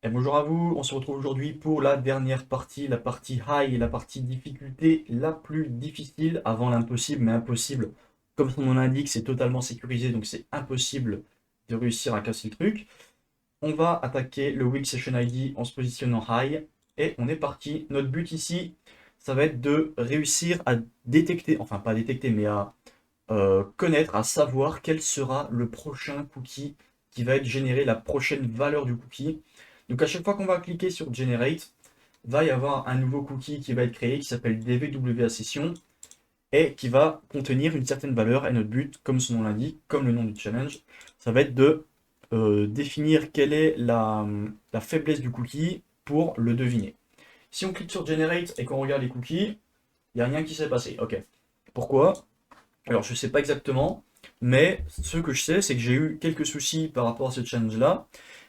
Et bonjour à vous, on se retrouve aujourd'hui pour la dernière partie, la partie high, la partie difficulté la plus difficile avant l'impossible, mais impossible, comme son nom l'indique, c'est totalement sécurisé, donc c'est impossible de réussir à casser le truc. On va attaquer le Weak Session ID en se positionnant high, et on est parti. Notre but ici, ça va être de réussir à détecter, enfin pas détecter, mais à connaître, à savoir quel sera le prochain cookie qui va être généré, la prochaine valeur du cookie. Donc à chaque fois qu'on va cliquer sur Generate, va y avoir un nouveau cookie qui va être créé qui s'appelle DVWA Session et qui va contenir une certaine valeur. Et notre but, comme son nom l'indique, comme le nom du challenge, ça va être de définir quelle est la faiblesse du cookie pour le deviner. Si on clique sur Generate et qu'on regarde les cookies, il n'y a rien qui s'est passé. Ok. Pourquoi? Alors, je ne sais pas exactement, mais ce que je sais, c'est que j'ai eu quelques soucis par rapport à ce challenge-là,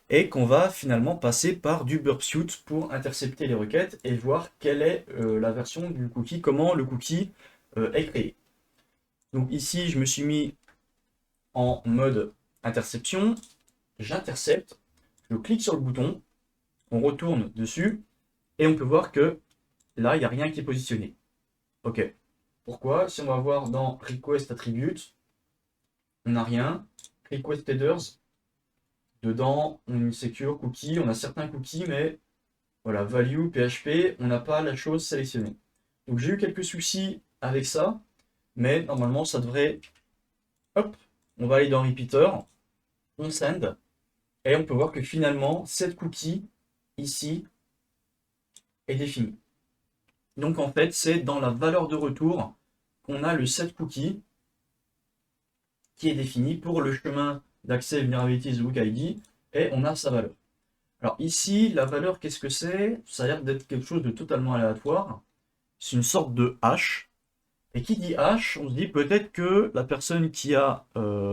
et qu'on va finalement passer par du burp suite pour intercepter les requêtes et voir quelle est la version du cookie, comment le cookie est créé. Donc ici, je me suis mis en mode interception, j'intercepte, je clique sur le bouton, on retourne dessus, et on peut voir que là, il n'y a rien qui est positionné. Ok. Pourquoi? Si on va voir dans Request Attribute, on n'a rien. Request Headers, dedans, on secure cookie, on a certains cookies, mais voilà, value, PHP, on n'a pas la chose sélectionnée. Donc j'ai eu quelques soucis avec ça, mais normalement ça devrait. Hop, on va aller dans Repeater, on send, et on peut voir que finalement, cette cookie ici est définie. Donc en fait, c'est dans la valeur de retour qu'on a le set cookie qui est défini pour le chemin d'accès Vulnerabilities Hook ID, et on a sa valeur. Alors ici, la valeur, qu'est-ce que c'est? Ça a l'air d'être quelque chose de totalement aléatoire. C'est une sorte de hash. Et qui dit hash, on se dit peut-être que la personne qui a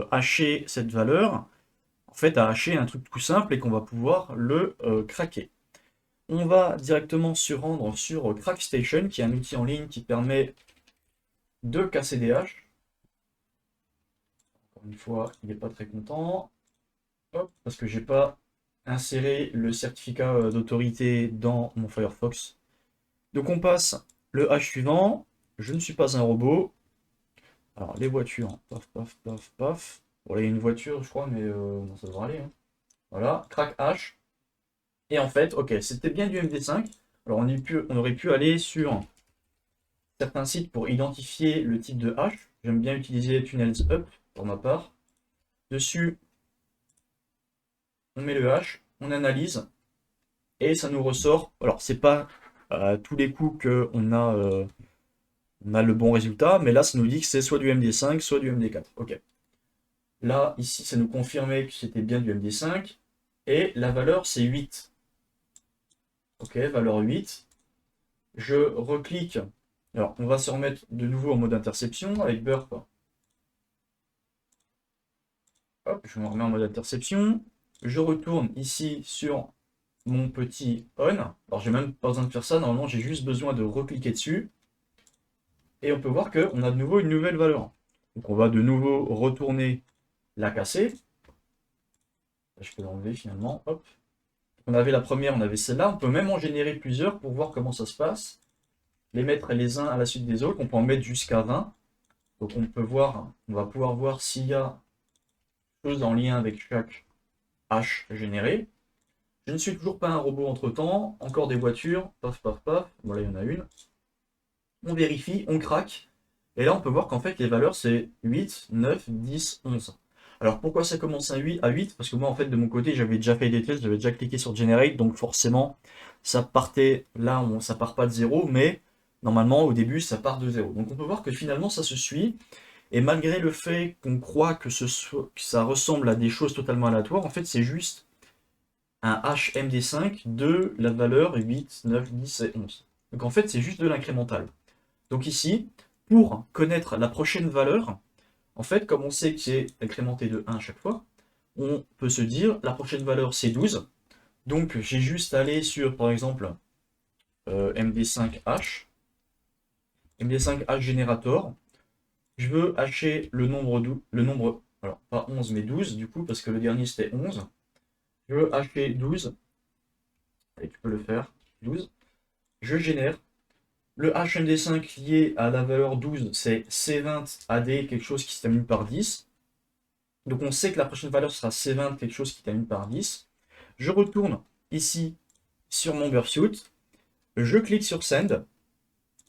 hashé cette valeur, en fait, a hashé un truc tout simple et qu'on va pouvoir le craquer. On va directement se rendre sur CrackStation, qui est un outil en ligne qui permet de casser des hashes. Encore une fois, il n'est pas très content. Hop, parce que j'ai pas inséré le certificat d'autorité dans mon Firefox. Donc on passe le hash suivant. Je ne suis pas un robot. Alors les voitures, paf, paf, paf, paf. Bon là il y a une voiture je crois, mais non, ça devrait aller, hein. Voilà, crack hash. Et en fait, ok, c'était bien du MD5. Alors on aurait pu aller sur certains sites pour identifier le type de hash. J'aime bien utiliser Tunnels Up pour ma part. Dessus, on met le hash, on analyse, et ça nous ressort. Alors c'est pas à tous les coups on a le bon résultat, mais là ça nous dit que c'est soit du MD5, soit du MD4. Ok. Là, ici, ça nous confirmait que c'était bien du MD5. Et la valeur, c'est 8. Ok, valeur 8. Je reclique. Alors, on va se remettre de nouveau en mode interception avec burp. Hop, je me remets en mode interception. Je retourne ici sur mon petit on. Alors, j'ai même pas besoin de faire ça. Normalement, j'ai juste besoin de recliquer dessus. Et on peut voir qu'on a de nouveau une nouvelle valeur. Donc, on va de nouveau retourner la casser. Je peux l'enlever finalement. Hop. On avait la première, on avait celle-là. On peut même en générer plusieurs pour voir comment ça se passe. Les mettre les uns à la suite des autres. On peut en mettre jusqu'à 20. Donc on peut voir, on va pouvoir voir s'il y a des choses en lien avec chaque hash généré. Je ne suis toujours pas un robot entre temps. Encore des voitures. Paf, paf, paf. Voilà, il y en a une. On vérifie, on craque. Et là, on peut voir qu'en fait, les valeurs, c'est 8, 9, 10, 11. Alors, pourquoi ça commence à 8? Parce que moi, en fait, de mon côté, j'avais déjà fait des tests, j'avais déjà cliqué sur Generate, donc forcément, ça partait là, ça part pas de 0, mais normalement, au début, ça part de 0. Donc, on peut voir que finalement, ça se suit. Et malgré le fait qu'on croit que ça ressemble à des choses totalement aléatoires, en fait, c'est juste un HMD5 de la valeur 8, 9, 10 et 11. Donc, en fait, c'est juste de l'incrémental. Donc ici, pour connaître la prochaine valeur, en fait, comme on sait que c'est incrémenté de 1 à chaque fois, on peut se dire la prochaine valeur c'est 12. Donc j'ai juste à aller sur, par exemple, MD5H, MD5H Generator. Je veux hacher le nombre, alors pas 11 mais 12 du coup, parce que le dernier c'était 11. Je veux hacher 12. et tu peux le faire, 12. Je génère. Le HMD5 lié à la valeur 12, c'est C20 AD, quelque chose qui se termine par 10. Donc on sait que la prochaine valeur sera C20, quelque chose qui termine par 10. Je retourne ici sur mon Bursuit. Je clique sur Send.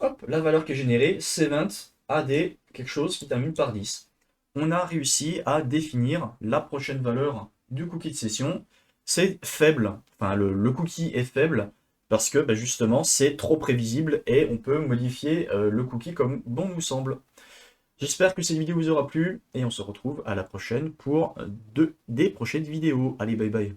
Hop, la valeur qui est générée, C20 AD, quelque chose qui termine par 10. On a réussi à définir la prochaine valeur du cookie de session. C'est faible, enfin le cookie est faible parce que bah, justement c'est trop prévisible et on peut modifier le cookie comme bon nous semble. J'espère que cette vidéo vous aura plu et on se retrouve à la prochaine pour des prochaines vidéos. Allez, bye bye.